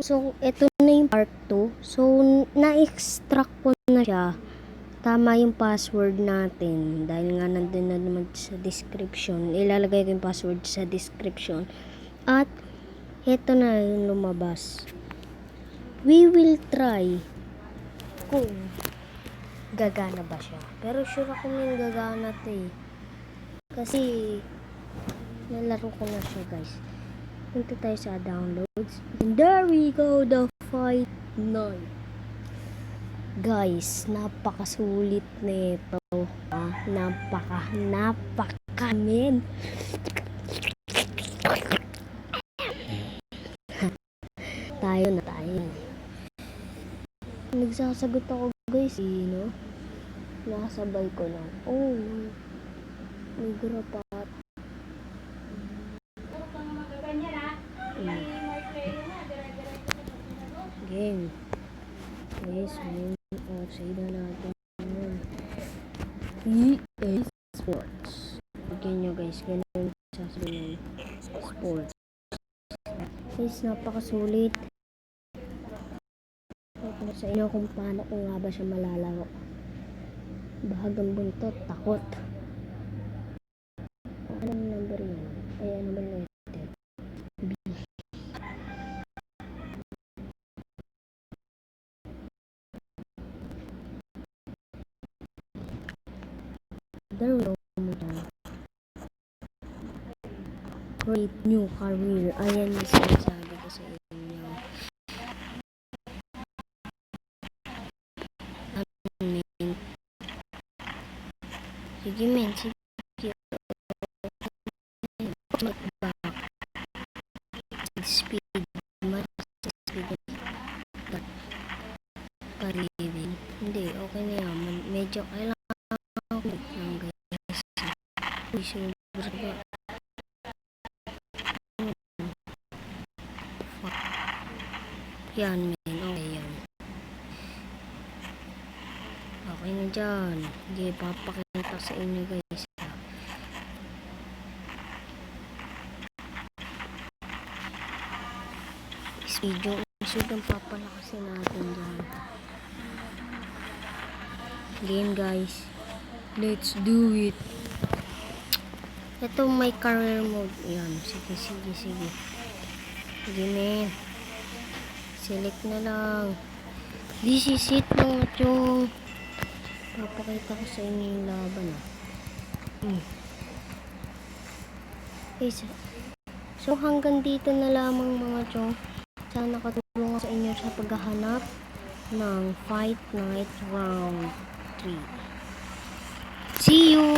So, ito na yung part 2. So, na-extract ko na siya. Tama yung password natin. Dahil nga nandun na naman sa description. Ilalagay ko yung password sa description. At, ito na yung lumabas. We will try kung gagana ba siya. Pero sure ako may gagana to eh. Kasi, nalaro ko na siya guys. Punta tayo sa downloads. And there we go, the Fight 9. Guys, napakasulit nito. Napaka-men. Tayo na tayo. Nagsasagot ako guys, no? Nakasabay ko lang. Oh, may gurapat. Game. Yes, save na natin yun. EA Sports. Bigyan nyo guys, ganun sasabihin sports. Guys, napakasulit. Para sa inyo kung paano ko nga ba siya malalaro. Bahagang buntot, takot. Anong number yan? Ay, ano ba yun? B. There we go. Create new career. Ayan yung sinasabi ko sa inyo. Sige men, sige. Speed. Parivin. Hindi, okay na yan. Medyo kailangan ng guys. Uy, sobra ba? Yan men, okay yan. Okay na dyan. Hindi, papakita sa inyo guys. Video, ang papalakasin natin dyan. Game guys. Let's do it. Ito may career mode. Yan, sige. Sige men. Select na lang. This is it mga chong. Papakita ko sa inyo yung laban. So hanggang dito na lamang mga chong. Sana nakatulong sa inyo sa paghahanap ng Fight Night Round 3. See you!